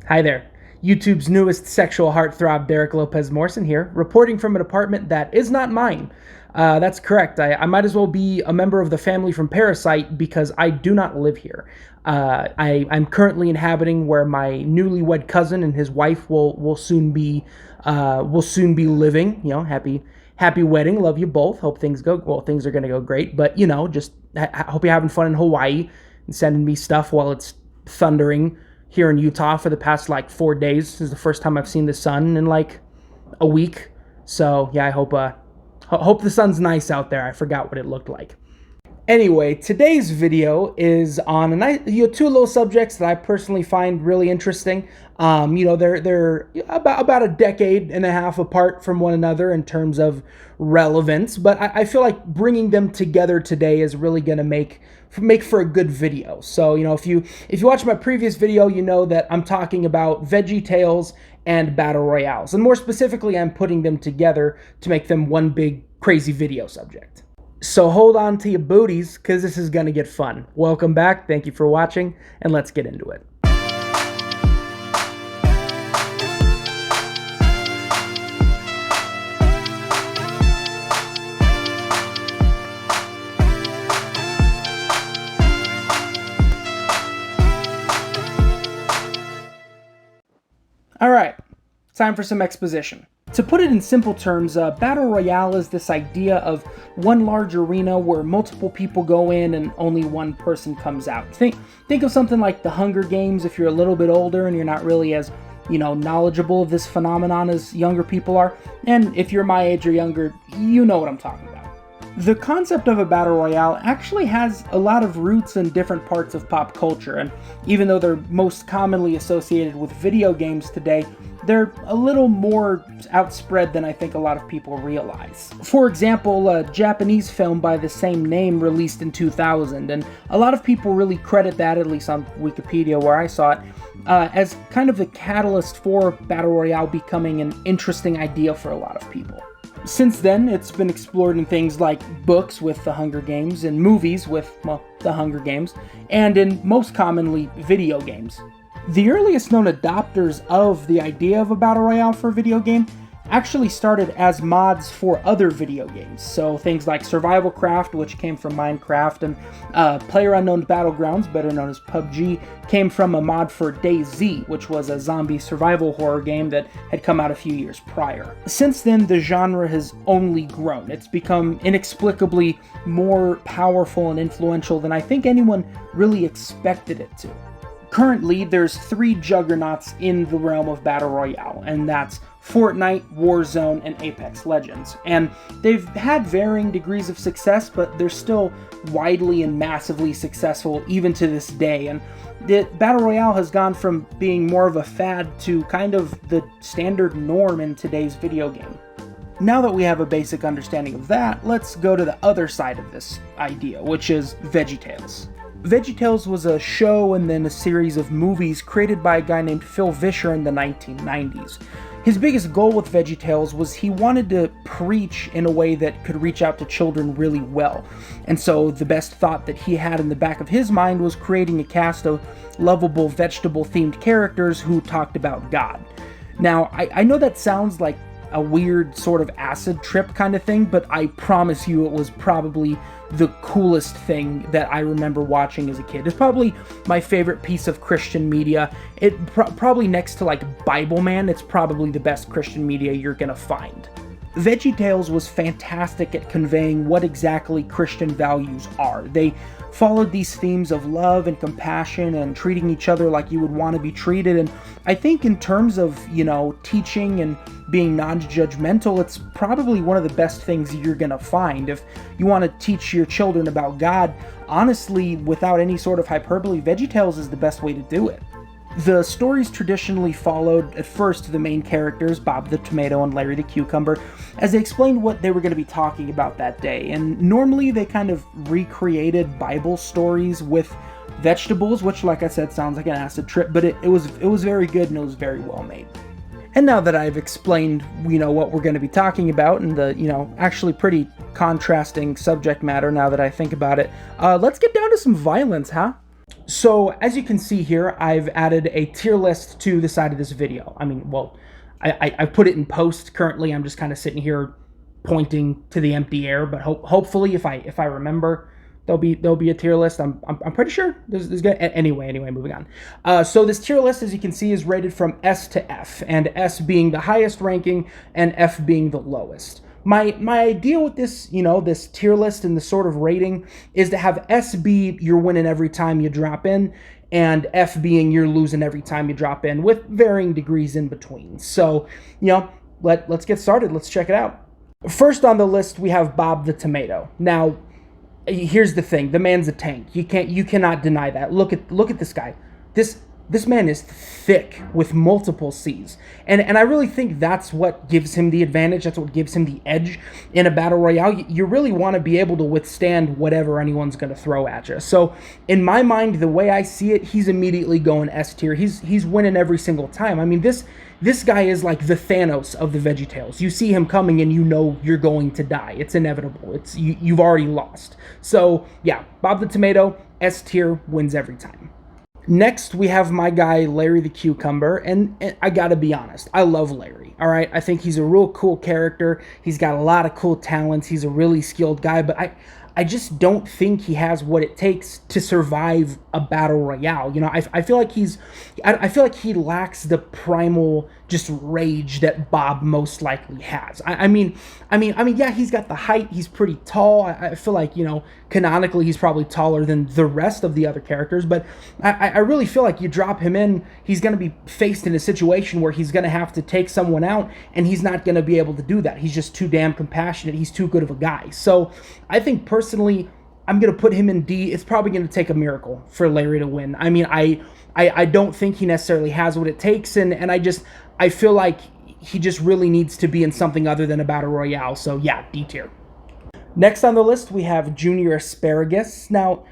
Hi there. YouTube's newest sexual heartthrob, Derek Lopez-Morrison here, reporting from an apartment that is not mine. That's correct. I might as well be a member of the family from Parasite because I do not live here. I'm currently inhabiting where my newlywed cousin and his wife will soon be living. You know, happy wedding. Love you both. Hope things go well. Things are gonna go great. But just hope you're having fun in Hawaii and sending me stuff while it's thundering here in Utah for the past 4 days. This is the first time I've seen the sun in a week. So yeah, I hope the sun's nice out there. I forgot what it looked like. Anyway, today's video is on two little subjects that I personally find really interesting. They're about a decade and a half apart from one another in terms of relevance, but I feel like bringing them together today is really going to make for a good video. So, if you watch my previous video, you know that I'm talking about VeggieTales and Battle Royales, and more specifically, I'm putting them together to make them one big crazy video subject. So hold on to your booties, because this is going to get fun. Welcome back, thank you for watching, and let's get into it. Alright, time for some exposition. To put it in simple terms, Battle Royale is this idea of one large arena where multiple people go in and only one person comes out. Think of something like the Hunger Games if you're a little bit older and you're not really as, knowledgeable of this phenomenon as younger people are. And if you're my age or younger, you know what I'm talking about. The concept of a Battle Royale actually has a lot of roots in different parts of pop culture, and even though they're most commonly associated with video games today, they're a little more outspread than I think a lot of people realize. For example, a Japanese film by the same name released in 2000, and a lot of people really credit that, at least on Wikipedia where I saw it, as kind of the catalyst for Battle Royale becoming an interesting idea for a lot of people. Since then, it's been explored in things like books with the Hunger Games, and movies with, the Hunger Games, and in most commonly, video games. The earliest known adopters of the idea of a Battle Royale for a video game actually started as mods for other video games. So things like Survival Craft, which came from Minecraft, and PlayerUnknown's Battlegrounds, better known as PUBG, came from a mod for DayZ, which was a zombie survival horror game that had come out a few years prior. Since then, the genre has only grown. It's become inexplicably more powerful and influential than I think anyone really expected it to. Currently, there's 3 juggernauts in the realm of Battle Royale, and that's Fortnite, Warzone, and Apex Legends. And they've had varying degrees of success, but they're still widely and massively successful even to this day. And the Battle Royale has gone from being more of a fad to kind of the standard norm in today's video game. Now that we have a basic understanding of that, let's go to the other side of this idea, which is VeggieTales. VeggieTales was a show and then a series of movies created by a guy named Phil Vischer in the 1990s. His biggest goal with VeggieTales was he wanted to preach in a way that could reach out to children really well. And so the best thought that he had in the back of his mind was creating a cast of lovable vegetable-themed characters who talked about God. Now, I know that sounds like a weird sort of acid trip kind of thing, but I promise you it was probably the coolest thing that I remember watching as a kid. It's probably my favorite piece of Christian media. It probably next to Bible Man, it's probably the best Christian media you're gonna find. VeggieTales was fantastic at conveying what exactly Christian values are. They followed these themes of love and compassion and treating each other like you would want to be treated, and I think in terms of, teaching and being non-judgmental, it's probably one of the best things you're gonna find. If you want to teach your children about God, honestly, without any sort of hyperbole, VeggieTales is the best way to do it. The stories traditionally followed, at first, the main characters, Bob the Tomato and Larry the Cucumber, as they explained what they were going to be talking about that day. And normally they kind of recreated Bible stories with vegetables, which, like I said, sounds like an acid trip, but it was very good and it was very well made. And now that I've explained, what we're going to be talking about and the, actually pretty contrasting subject matter now that I think about it, let's get down to some violence, huh? So as you can see here, I've added a tier list to the side of this video. I mean, well, I put it in post. Currently, I'm just kind of sitting here pointing to the empty air. But hopefully, if I remember, there'll be a tier list. I'm pretty sure there's gonna anyway. Moving on. So this tier list, as you can see, is rated from S to F, and S being the highest ranking and F being the lowest. My idea with this, this tier list and the sort of rating is to have S be you're winning every time you drop in, and F being you're losing every time you drop in, with varying degrees in between. So, let's get started. Let's check it out. First on the list, we have Bob the Tomato. Now, here's the thing: the man's a tank. You cannot deny that. Look at this guy. This man is thick with multiple C's. And I really think that's what gives him the advantage. That's what gives him the edge in a battle royale. You really want to be able to withstand whatever anyone's going to throw at you. So in my mind, the way I see it, he's immediately going S tier. He's winning every single time. I mean, this guy is like the Thanos of the VeggieTales. You see him coming and you know you're going to die. It's inevitable. You've already lost. So yeah, Bob the Tomato, S tier, wins every time. Next, we have my guy, Larry the Cucumber, and I gotta be honest, I love Larry, all right? I think he's a real cool character. He's got a lot of cool talents. He's a really skilled guy, but I just don't think he has what it takes to survive a battle royale. I feel like I feel like he lacks the primal just rage that Bob most likely has. I mean, yeah, he's got the height. He's pretty tall. I feel like, canonically he's probably taller than the rest of the other characters, but I really feel like you drop him in, he's going to be faced in a situation where he's going to have to take someone out, and he's not going to be able to do that. He's just too damn compassionate. He's too good of a guy. So I think personally, I'm going to put him in D. It's probably going to take a miracle for Larry to win. I mean, I don't think he necessarily has what it takes, and I feel like he just really needs to be in something other than a battle royale. So yeah, D tier. Next on the list, we have Junior Asparagus. Now,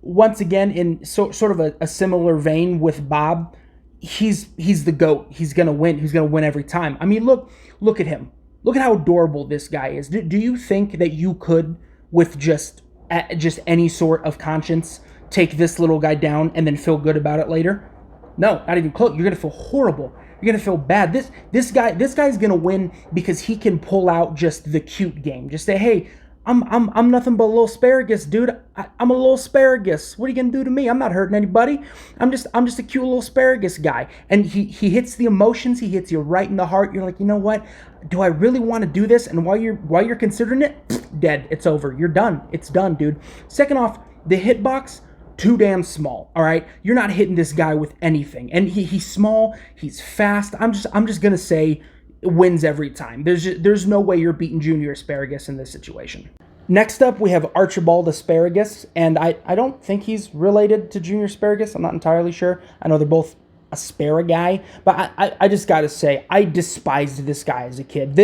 once again, in sort of a similar vein with Bob, he's the GOAT. He's going to win. He's going to win every time. I mean, look at him. Look at how adorable this guy is. Do you think that you could, with just any sort of conscience, take this little guy down and then feel good about it later? No, not even close. You're going to feel horrible. You're going to feel bad. This guy's going to win because he can pull out just the cute game. Just say, hey, I'm nothing but a little asparagus, dude. I'm a little asparagus. What are you gonna do to me? I'm not hurting anybody. I'm just a cute little asparagus guy. And he hits the emotions. He hits you right in the heart. You're like, you know what? Do I really want to do this? And while you're considering it, dead. It's over. You're done. It's done, dude. Second off, the hitbox, too damn small. All right, you're not hitting this guy with anything. And he's small. He's fast. I'm just gonna say, wins every time. There's no way you're beating Junior Asparagus in this situation. Next up, we have Archibald Asparagus, and I don't think he's related to Junior Asparagus. I'm not entirely sure. I know they're both asparagus, but I just gotta say, I despised this guy as a kid.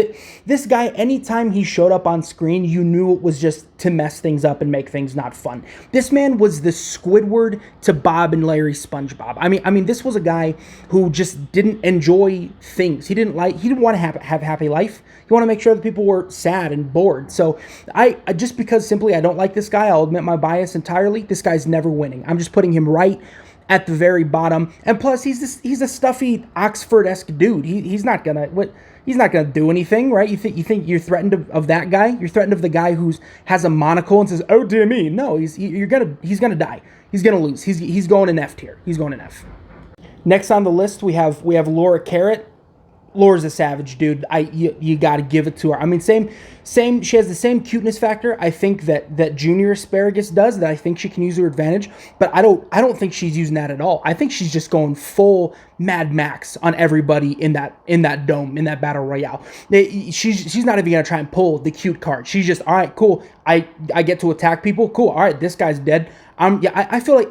This guy, anytime he showed up on screen, you knew it was just to mess things up and make things not fun. This man was the Squidward to Bob and Larry SpongeBob. I mean, this was a guy who just didn't enjoy things. He didn't want to have a happy life. He wanted to make sure that people were sad and bored. So I just because simply I don't like this guy, I'll admit my bias entirely. This guy's never winning. I'm just putting him right at the very bottom. And plus, he's a stuffy Oxford-esque dude. He's not gonna do anything, right? You think you're threatened of that guy? You're threatened of the guy who has a monocle and says, "Oh dear me." No, he's gonna die. He's gonna lose. He's going in F tier. He's going in F. Next on the list, we have Laura Carrot. Laura's a savage, dude. You got to give it to her. I mean, same. She has the same cuteness factor. I think that Junior Asparagus does. That I think she can use her advantage, but I don't think she's using that at all. I think she's just going full Mad Max on everybody in that dome, in that battle royale. She's not even gonna try and pull the cute card. She's just, all right, cool. I get to attack people. Cool. All right, this guy's dead. I feel like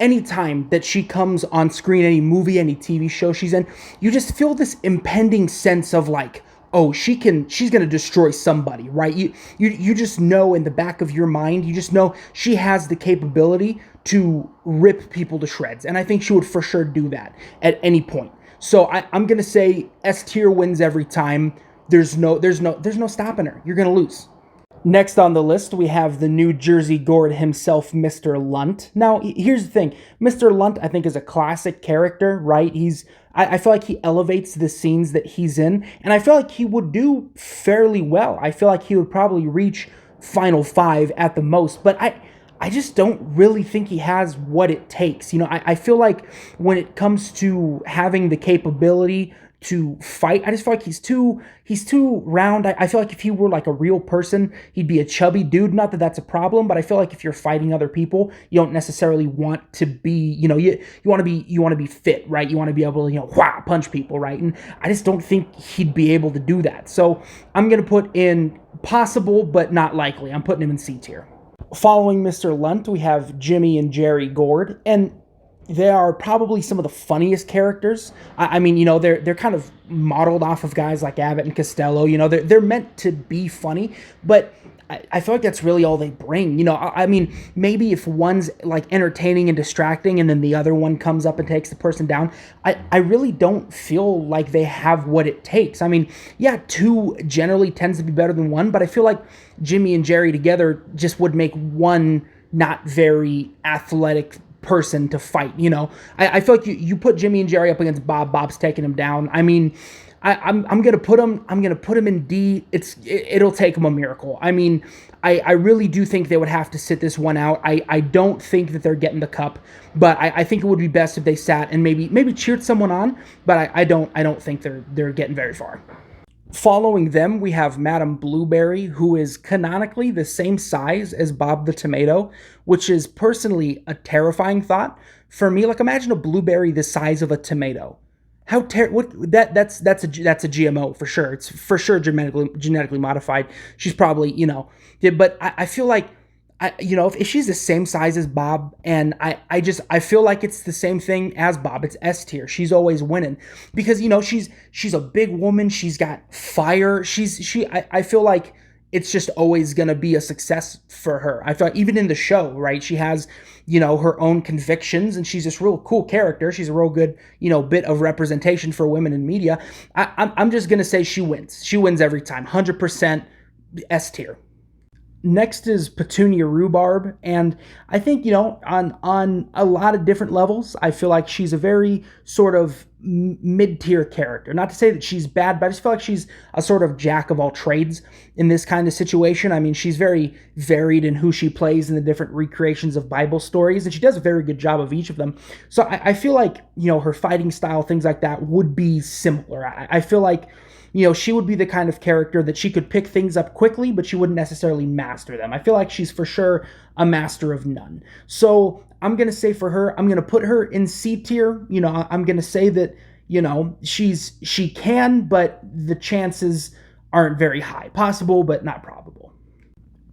any time that she comes on screen, any movie, any TV show she's in, you just feel this impending sense of like, oh, she's gonna destroy somebody, right? You just know in the back of your mind, you just know she has the capability to rip people to shreds, and I think she would for sure do that at any point. So I'm gonna say S tier wins every time. There's no stopping her. You're gonna lose. Next on the list, we have the New Jersey Gourd himself, Mr. Lunt. Now, here's the thing. Mr. Lunt, I think, is a classic character, right? I feel like he elevates the scenes that he's in, and I feel like he would do fairly well. I feel like he would probably reach Final Five at the most, but I just don't really think he has what it takes. I feel like when it comes to having the capability to fight, I just feel like he's too round. I feel like if he were like a real person, he'd be a chubby dude. Not that that's a problem, but I feel like if you're fighting other people, you don't necessarily want to be, you want to be fit, right? You want to be able to, punch people, right? And I just don't think he'd be able to do that. So I'm going to put in possible, but not likely. I'm putting him in C tier. Following Mr. Lunt, we have Jimmy and Jerry Gourd, and they are probably some of the funniest characters. I mean, they're kind of modeled off of guys like Abbott and Costello. They're meant to be funny, but I feel like that's really all they bring. I mean, maybe if one's like entertaining and distracting and then the other one comes up and takes the person down, I really don't feel like they have what it takes. I mean, yeah, two generally tends to be better than one, but I feel like Jimmy and Jerry together just would make one not very athletic person to fight. I feel like you put Jimmy and Jerry up against Bob's taking him down. I mean, I'm gonna put him in D. It'll take him a miracle. I mean, I really do think they would have to sit this one out. I don't think that they're getting the cup, but I think it would be best if they sat and maybe cheered someone on. But I don't think they're getting very far. Following them, we have Madame Blueberry, who is canonically the same size as Bob the Tomato, which is personally a terrifying thought for me. Like, imagine a blueberry the size of a tomato. That's a GMO for sure. It's for sure genetically modified. She's probably but I feel like if she's the same size as Bob, and I feel like it's the same thing as Bob. It's S tier. She's always winning because she's a big woman. She's got fire. I feel like it's just always gonna be a success for her. I feel like even in the show, right? She has her own convictions, and she's this real cool character. She's a real good bit of representation for women in media. I'm just gonna say she wins. She wins every time. 100% S tier. Next is Petunia Rhubarb, and I think, on a lot of different levels, I feel like she's a very sort of mid-tier character. Not to say that she's bad, but I just feel like she's a sort of jack of all trades in this kind of situation. I mean, she's very varied in who she plays in the different recreations of Bible stories, and she does a very good job of each of them. So I feel like, her fighting style, things like that, would be similar. I feel like she would be the kind of character that she could pick things up quickly, but she wouldn't necessarily master them. I feel like she's for sure a master of none. So I'm going to say for her, I'm going to put her in C tier. I'm going to say that, she can, but the chances aren't very high. Possible, but not probable.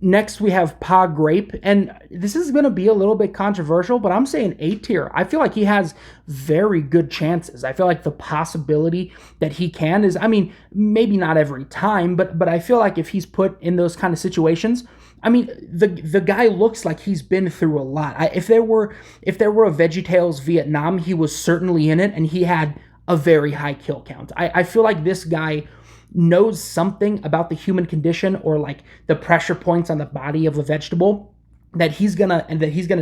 Next, we have Pa Grape, and this is going to be a little bit controversial, but I'm saying A tier. I feel like he has very good chances. I feel like the possibility that he can is, I mean, maybe not every time, but I feel like if he's put in those kind of situations, I mean, the guy looks like he's been through a lot. If there were a VeggieTales Vietnam, he was certainly in it, and he had a very high kill count. I feel like this guy knows something about the human condition, or like the pressure points on the body of a vegetable that he's gonna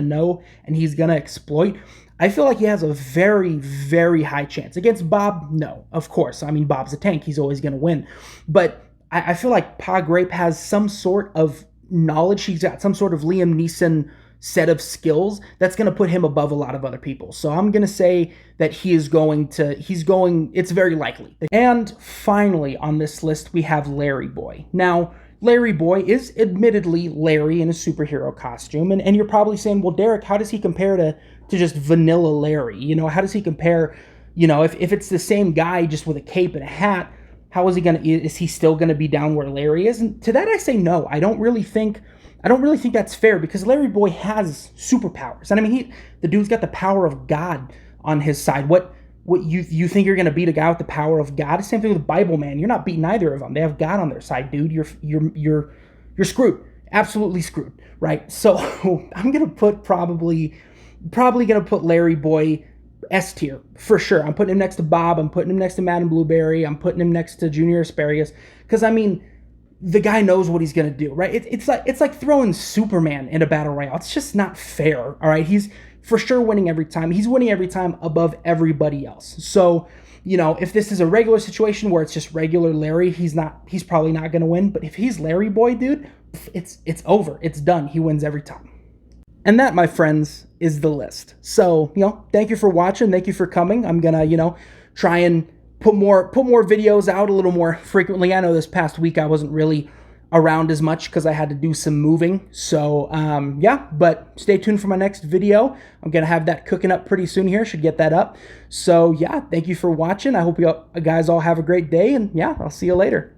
know and he's gonna exploit. I feel like he has a very, very high chance. Against Bob, no, of course. I mean, Bob's a tank. He's always gonna win. But I feel like Pa Grape has some sort of knowledge. He's got some sort of Liam Neeson set of skills that's going to put him above a lot of other people. So I'm going to say that it's very likely. And finally on this list, we have Larryboy. Now, Larryboy is admittedly Larry in a superhero costume. And you're probably saying, well, Derek, how does he compare to just vanilla Larry? How does he compare, if it's the same guy just with a cape and a hat, is he still going to be down where Larry is? And to that I say no. I don't really think that's fair, because Larryboy has superpowers. And I mean, the dude's got the power of God on his side. What you think you're going to beat a guy with the power of God? Same thing with Bible Man. You're not beating either of them. They have God on their side, dude. You're screwed. Absolutely screwed, right? So I'm going to put probably going to put Larryboy S tier for sure. I'm putting him next to Bob. I'm putting him next to Madame Blueberry. I'm putting him next to Junior Asparagus, because I mean, the guy knows what he's gonna do, right? It's like throwing Superman in a battle royale. It's just not fair, all right? He's for sure winning every time. He's winning every time above everybody else. So, if this is a regular situation where it's just regular Larry, he's probably not gonna win. But if he's Larryboy, dude, it's over. It's done. He wins every time. And that, my friends, is the list. So, thank you for watching. Thank you for coming. I'm gonna, try and put more videos out a little more frequently. I know this past week I wasn't really around as much because I had to do some moving. So, yeah, but stay tuned for my next video. I'm going to have that cooking up pretty soon here. Should get that up. So, yeah, thank you for watching. I hope you guys all have a great day. And, yeah, I'll see you later.